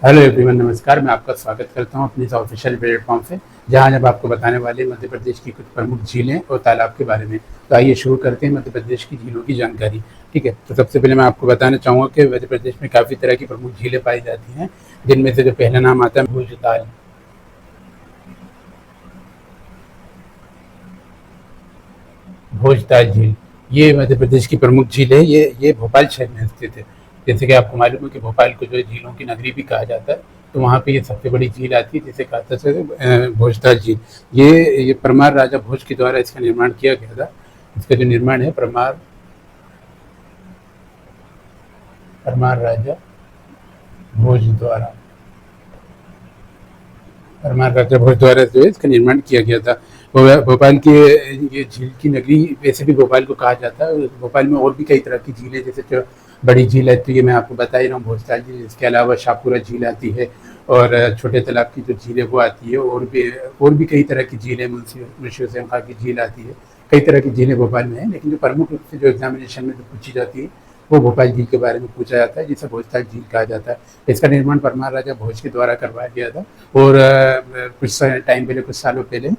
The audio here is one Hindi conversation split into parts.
हेलो एवरीवन, नमस्कार। मैं आपका स्वागत करता हूं अपने इस ऑफिशियल प्लेटफॉर्म से, जहां जब आपको बताने वाले मध्य प्रदेश की कुछ प्रमुख झीलें और तालाब के बारे में। तो आइए शुरू करते हैं मध्य प्रदेश की झीलों की जानकारी। ठीक है, तो सबसे पहले मैं आपको बताना चाहूँगा कि मध्य प्रदेश में काफ़ी तरह की प्रमुख झीलें पाई जाती हैं, जिनमें से जो पहला नाम आता है भोजताल। भोजताल झील ये मध्य प्रदेश की प्रमुख झील है। ये भोपाल शहर में स्थित है। जैसे कि आपको मालूम है कि भोपाल को जो है झीलों की नगरी भी कहा जाता है, तो वहाँ पे ये सबसे बड़ी झील आती है, जिसे कहा जाता है भोजताल झील। ये परमार राजा भोज के द्वारा इसका निर्माण किया गया था। इसका जो निर्माण है परमार राजा भोज द्वारा परमार राजा भोज द्वारा जो है इसका निर्माण किया गया था। भोपाल की ये झील की नगरी वैसे भी भोपाल को कहा जाता है। भोपाल में और भी कई तरह की झीलें, जैसे जो बड़ी झील है तो ये मैं आपको बता ही रहा हूँ, भोजताल झील। इसके अलावा शाहपुरा झील आती है, और छोटे तालाब की जो झील है वो आती है। और भी कई तरह की झीलें, मुंशी हुसैन खां की झील आती है। कई तरह की झीलें भोपाल में है, लेकिन जो प्रमुख रूप से जो एग्जामिनेशन में जो पूछी जाती है वो भोपाल झील के बारे में पूछा जाता है, जिसे भोजताल झील कहा जाता है। इसका निर्माण परमार राजा भोज के द्वारा करवाया गया था। और कुछ टाइम पहले, कुछ सालों पहले,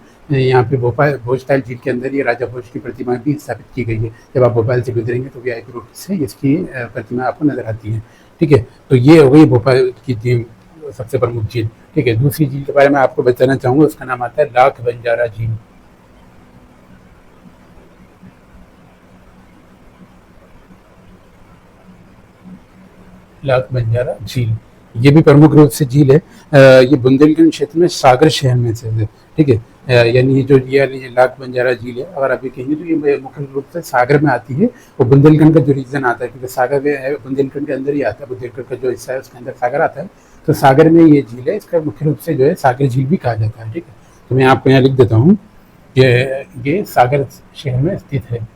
यहाँ पे भोपाल भोजताल झील के अंदर ये राजा भोज की प्रतिमा भी स्थापित की गई है। जब आप भोपाल से गुजरेंगे तो वीआईपी रोड से इसकी प्रतिमा आपको नजर आती है। ठीक है, तो ये हो गई भोपाल की झील, सबसे प्रमुख झील। ठीक है, दूसरी झील के बारे में आपको बताना चाहूँगा, उसका नाम आता है लाख बंजारा झील। लाख बंजारा झील ये भी प्रमुख रूप से झील है। ये बुंदेलखंड क्षेत्र में सागर शहर में से है। ठीक है, यानी ये जो ये लाख बंजारा झील है, अगर अभी कहेंगे तो ये मुख्य रूप से सागर में आती है। और बुंदेलखंड का जो रीजन आता है, क्योंकि सागर में बुंदेलखंड के अंदर ही आता है, बुंदेलखंड का जो हिस्सा है उसके अंदर सागर आता है, तो सागर में ये झील है। इसका मुख्य रूप से जो है सागर झील भी कहा जाता है। ठीक है, तो मैं आपको यहाँ लिख देता हूँ कि ये सागर शहर में स्थित है।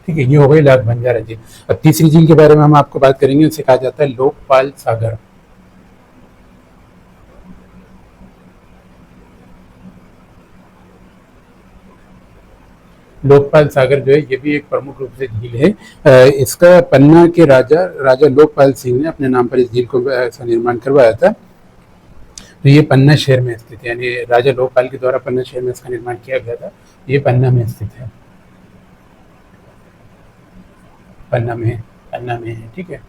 ठीक है, ये हो गई लाख बंजारा झील। अब तीसरी झील के बारे में हम आपको बात करेंगे, उसे कहा जाता है लोकपाल सागर। लोकपाल सागर जो है ये भी एक प्रमुख रूप से झील है। इसका पन्ना के राजा राजा लोकपाल सिंह ने अपने नाम पर इस झील को इसका निर्माण करवाया था। तो ये पन्ना शहर में स्थित है, यानी राजा लोकपाल के द्वारा पन्ना शहर में इसका निर्माण किया गया था। ये पन्ना में स्थित है। पन्ना में पन्ना में है। ठीक है,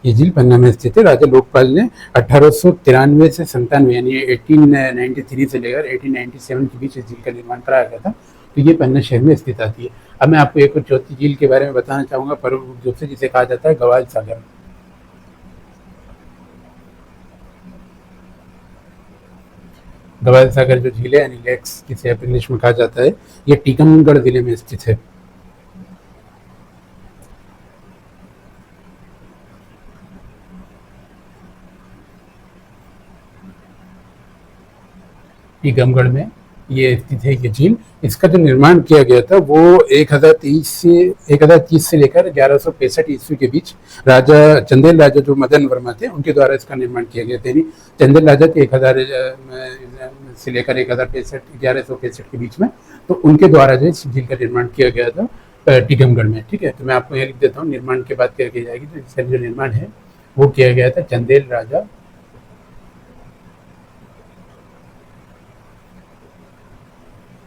ये झील पन्ना में स्थित है। राजा लोकपाल ने 1893 से 97, यानी 1893 से लेकर 1897 के बीच इस झील का निर्माण कराया गया था। तो ये पन्ना शहर में स्थित आती है। अब मैं आपको एक और चौथी झील के बारे में बताना चाहूँगा, प्रमुख रूप से जिसे कहा जाता है गवाल सागर। गवाल सागर जो झील है, यानी लेक्स जिसे आप इंग्लिश में कहा जाता है, ये टीकमगढ़ जिले में स्थित है। टीकमगढ़ में ये स्थित है ये झील। इसका जो निर्माण किया गया था वो 1030 से लेकर 1165 ईस्वी के बीच राजा चंदेल राजा जो मदन वर्मा थे उनके द्वारा इसका निर्माण किया गया था। यानी चंदेल राजा थे 1000 से लेकर 1165 के बीच में, तो उनके द्वारा जो इस झील का निर्माण किया गया था टीकमगढ़ में। ठीक है, तो मैं आपको यहाँ लिख देता हूँ, निर्माण की बात करके जाएगी तो इसका जो निर्माण है वो किया गया था चंदेल राजा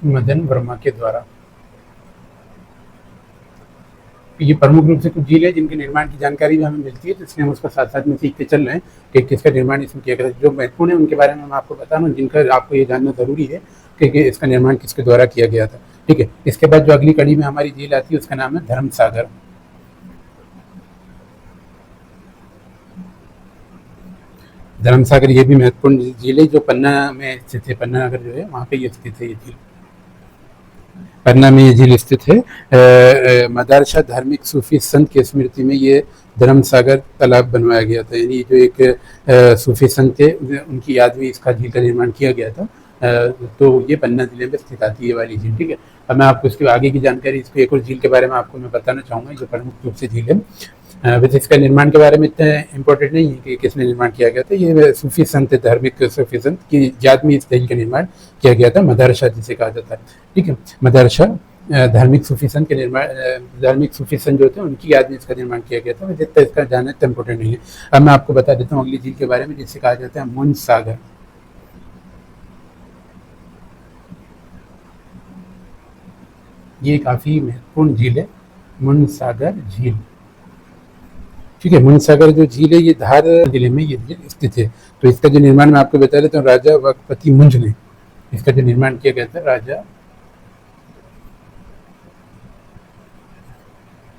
मदन वर्मा के द्वारा। ये प्रमुख रूप से कुछ झील है जिनके निर्माण की जानकारी भी हमें मिलती है, तो इसलिए हम उसका साथ साथ में सीखते चल रहे हैं कि किसका निर्माण इसमें किया गया था। जो महत्वपूर्ण है उनके बारे में मैं आपको बता रहा हूँ, जिनका आपको ये जानना जरूरी है कि इसका निर्माण किसके द्वारा किया गया था। ठीक है, इसके बाद जो अगली कड़ी में हमारी झील आती है उसका नाम है धर्म सागर। धर्म सागर ये भी महत्वपूर्ण झील है जो पन्ना में स्थित है। पन्ना नगर जो है वहाँ पे ये स्थित है ये झील। पन्ना में ये झील स्थित है। मदारशाह धार्मिक सूफी संत की स्मृति में ये धर्म सागर तालाब बनवाया गया था। यानी जो एक सूफी संत थे उनकी याद में इसका झील का निर्माण किया गया था। तो ये पन्ना जिले में स्थित आती है ये वाली झील। ठीक है, अब मैं आपको इसके आगे की जानकारी, इसको एक और झील के बारे में आपको मैं बताना चाहूँगा जो प्रमुख रूप से झील है। वैसे इसका निर्माण के बारे में इतना इम्पोर्टेंट नहीं है कि किसने निर्माण किया गया था। ये सूफी संत, धार्मिक सूफी संत की याद में इस झील का निर्माण किया गया था, मदरसा जिसे कहा जाता है। ठीक है, मदरसा धार्मिक सूफी संत के निर्माण धार्मिक सूफी संत जो थे उनकी याद में इसका निर्माण किया गया था। जितना इसका जानना इतना इम्पोर्टेंट नहीं है। अब मैं आपको बता देता हूँ अगली झील के बारे में, जिसे कहा जाता है मुंज सागर। ये काफ़ी महत्वपूर्ण झील है, मुंज सागर झील। ठीक है, मुंज सागर जो झील है ये धार जिले में ये झील स्थित है। तो इसका जो निर्माण मैं आपको बता देता हूँ, राजा वाकपति मुंज ने इसका जो निर्माण किया गया था। राजा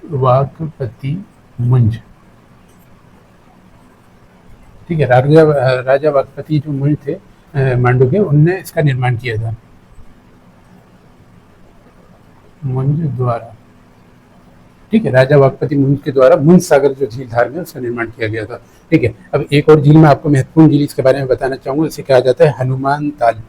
वाकपति मुंज, ठीक है, राजा वाकपति जो मुंज थे मांडू के, उनने इसका निर्माण किया था मुंज द्वारा। ठीक है, राजा वाकपति मुंज के द्वारा मुंज सागर जो झील धार में उसका निर्माण किया गया था। ठीक है, अब एक और झील में आपको महत्वपूर्ण झील इसके बारे में बताना चाहूंगा, इसे कहा जाता है हनुमान ताल।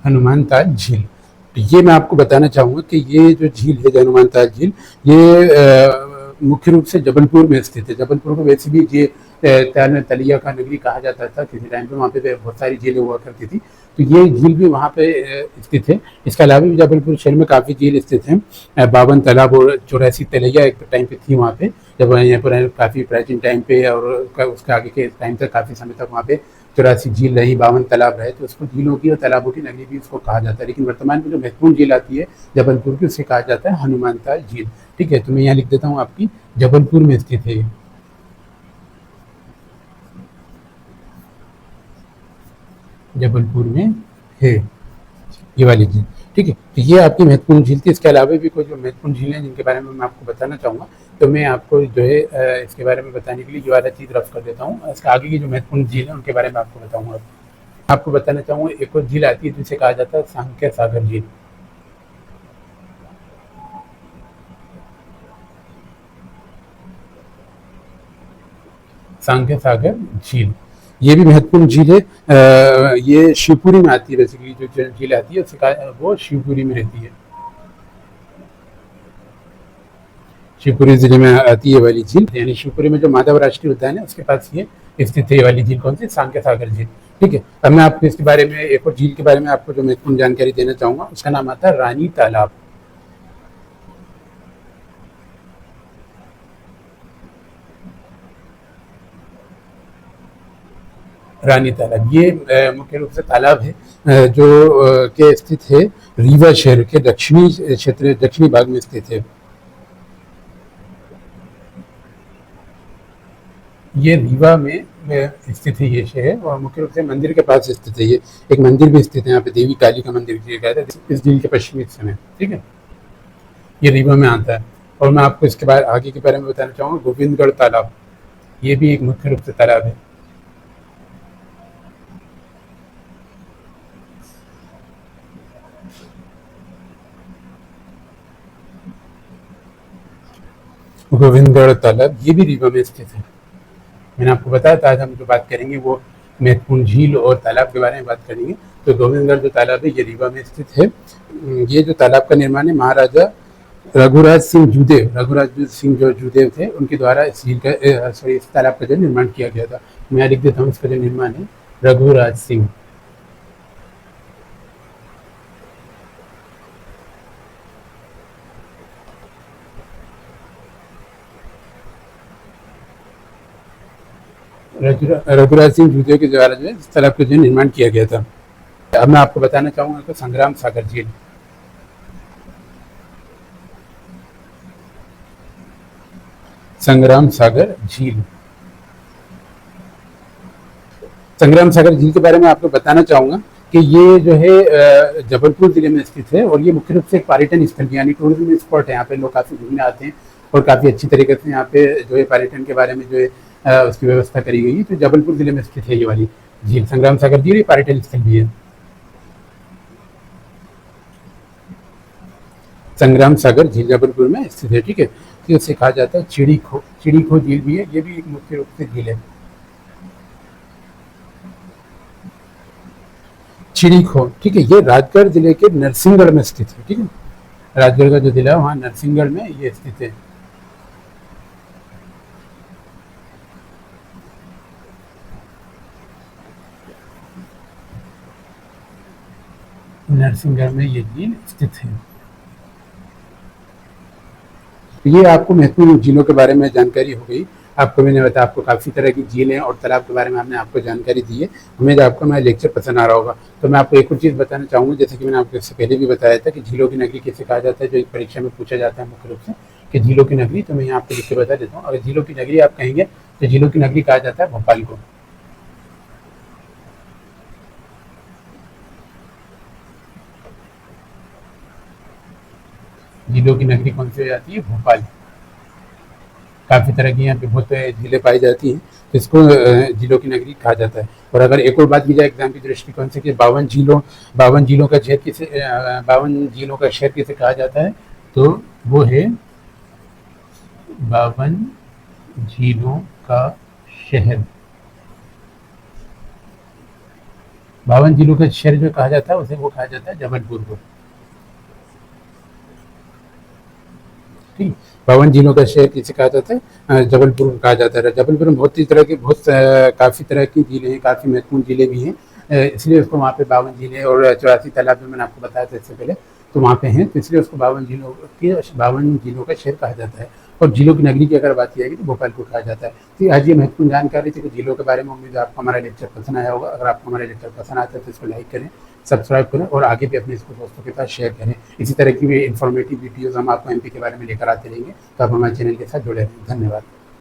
हनुमान ताल झील, तो ये मैं आपको बताना चाहूँगा कि ये जो झील है, जो हनुमान ताल झील, ये मुख्य रूप से जबलपुर में स्थित है। जबलपुर को वैसे भी ये तलिया का नगरी कहा जाता था किसी टाइम पे, वहाँ पे बहुत सारी झीलें हुआ करती थी। तो ये झील भी वहाँ पे स्थित है। इसके अलावा भी जबलपुर शहर में काफ़ी झील स्थित हैं। 52 तालाब और 84 तलैया एक टाइम पे थी वहाँ पे, जब यहाँ पर काफ़ी प्राचीन टाइम पे और उसके आगे के टाइम तक काफ़ी समय तक वहाँ पे 84 झील रही, 52 तालाब रहे, तो उसको झीलों की और तालाबों की नगरी भी उसको कहा जाता है। लेकिन वर्तमान में जो महत्वपूर्ण झील आती है जबलपुर की, उसे कहा जाता है हनुमान ताल झील। ठीक है, तो मैं यहाँ लिख देता हूँ आपकी, जबलपुर में स्थित है, जबलपुर में है ये वाली झील। ठीक है, तो ये आपकी महत्वपूर्ण झील थी। इसके अलावा भी कुछ जो महत्वपूर्ण झील हैं जिनके बारे में मैं आपको बताना चाहूँगा, तो मैं आपको जो है इसके बारे में बताने के लिए जो वाला चीज़ रफ कर देता हूँ। इसके आगे की जो महत्वपूर्ण झील है उनके बारे में आपको बताऊँगा। आपको बताना चाहूँगा एक और झील आती है जिसे कहा जाता है सांख्य सागर झील। सांख्य सागर झील, ये भी महत्वपूर्ण झील है। ये शिवपुरी में आती है। बेसिकली जो झील आती है उसका वो शिवपुरी में रहती है, शिवपुरी जिले में आती है वाली झील। यानी शिवपुरी में जो माधव राष्ट्रीय उद्यान है उसके पास ये स्थित है ये वाली झील। कौन सी? सांख्य सागर झील। ठीक है, अब मैं आपको इसके बारे में एक और झील के बारे में आपको जो महत्वपूर्ण जानकारी देना चाहूँगा, उसका नाम आता है रानी तालाब। रानी तालाब ये मुख्य रूप से तालाब है जो के स्थित है रीवा शहर के दक्षिणी क्षेत्र, दक्षिणी भाग में स्थित है। ये रीवा में स्थित है ये शहर, और मुख्य रूप से मंदिर के पास स्थित है। ये एक मंदिर भी स्थित है यहाँ पे, देवी काली का मंदिर किया गया था इस झील के पश्चिमी हिस्से में। ठीक है, ये रीवा में आता है। और मैं आपको इसके बाद आगे के बारे में बताना चाहूँगा, गोविंदगढ़ तालाब, ये भी एक मुख्य रूप से तालाब है। गोविंदगढ़ तालाब ये भी रीवा में स्थित है। मैंने आपको बताया था आज हम जो बात करेंगे वो महत्वपूर्ण झील और तालाब के बारे में बात करेंगे। तो गोविंदगढ़ जो तालाब है ये रीवा में स्थित है। ये जो तालाब का निर्माण है महाराजा रघुराज सिंह जूदेव, रघुराज सिंह जो जूदेव थे उनके द्वारा इस झील का इस तालाब का जो निर्माण किया गया था। मैं लिख देता हूँ, इसका जो निर्माण है रघुराज सिंह, रघुराज सिंह जूदेव के द्वारा जो है इस तालाब का जो निर्माण किया गया था। अब मैं आपको बताना चाहूँगा तो संग्राम सागर झील, संग्राम सागर झील, संग्राम सागर झील के बारे में आपको बताना चाहूँगा कि ये जो है जबलपुर जिले में स्थित है, और ये मुख्य रूप से एक पर्यटन स्थल यानी टूरिज्म स्पॉट है। यहाँ पे लोग काफ़ी घूमने आते हैं और काफ़ी अच्छी तरीके से यहाँ पे जो है पर्यटन के बारे में जो है उसकी व्यवस्था करी गई है। तो जबलपुर जिले में स्थित है ये वाली झील, संग्राम सागर झील, ये पर्यटन स्थल भी है। संग्राम सागर झील जबलपुर में स्थित है। ठीक है, तो इसे कहा जाता है चिड़ी खो, चिड़ी खो झील भी है, ये भी एक मुख्य रूप से झील है। चिड़ी खो, ठीक है, ये राजगढ़ जिले के नरसिंहगढ़ में स्थित है। ठीक है, राजगढ़ का जो जिला है वहाँ नरसिंहगढ़ में ये स्थित है। नरसिंहगढ़ में ये झील स्थित है। तो ये आपको महत्वपूर्ण झीलों के बारे में जानकारी हो गई। आपको मैंने बताया आपको काफ़ी तरह की झीलें और तालाब के बारे में हमने आपको जानकारी दी है। उम्मीद है आपको हमारा लेक्चर पसंद आ रहा होगा। तो मैं आपको एक और चीज़ बताना चाहूँगा, जैसे कि मैंने आपको इससे पहले भी बताया था कि झीलों की नगरी किसे कहा जाता है, जो एक परीक्षा में पूछा जाता है मुख्य रूप से कि झीलों की नगरी। तो मैं यहाँ आपको लिख के बता देता हूँ। अगर झीलों की नगरी आप कहेंगे तो झीलों की नगरी कहा जाता है भोपाल को। झीलों की नगरी कौन सी हो जाती है? भोपाल। काफ़ी तरह की यहाँ पे बहुत झीलें पाई जाती हैं, तो इसको झीलों की नगरी कहा जाता है। और अगर एक और बात की जाए एग्जाम की दृष्टिकोण से कि 52 झीलों का शहर किसे 52 झीलों का शहर किसे कहा जाता है, तो वो है 52 झीलों का शहर। 52 झीलों का शहर जो कहा जाता है उसे वो कहा जाता है जबलपुर को। ठीक। 52 झीलों का शहर किसे कहा जाता है? जबलपुर को कहा जाता है। जबलपुर में बहुत ही तरह की काफ़ी तरह की झीलें हैं, काफ़ी महत्वपूर्ण झीलें भी हैं। इसलिए उसको वहाँ पे 52 झीलें और 84 तालाब जो मैंने आपको बताया था इससे पहले, तो वहाँ पे हैं, तो इसलिए उसको 52 झीलों का शहर कहा जाता है। और झीलों की नगरी की अगर बात की जाएगी तो भोपाल को कहा जाता है। तो आज ये महत्वपूर्ण जानकारी थी कि झीलों के बारे में। उम्मीद है आपको हमारा लेक्चर पसंद आया होगा। अगर आपको हमारा लेक्चर पसंद आता है तो इसको लाइक करें, सब्सक्राइब करें और आगे भी अपने इसको दोस्तों के साथ शेयर करें। इसी तरह की भी इन्फॉर्मेटिव वीडियोज़ हम आपको एमपी के बारे में लेकर आते रहेंगे, तो आप हमारे चैनल के साथ जुड़े रहें। धन्यवाद।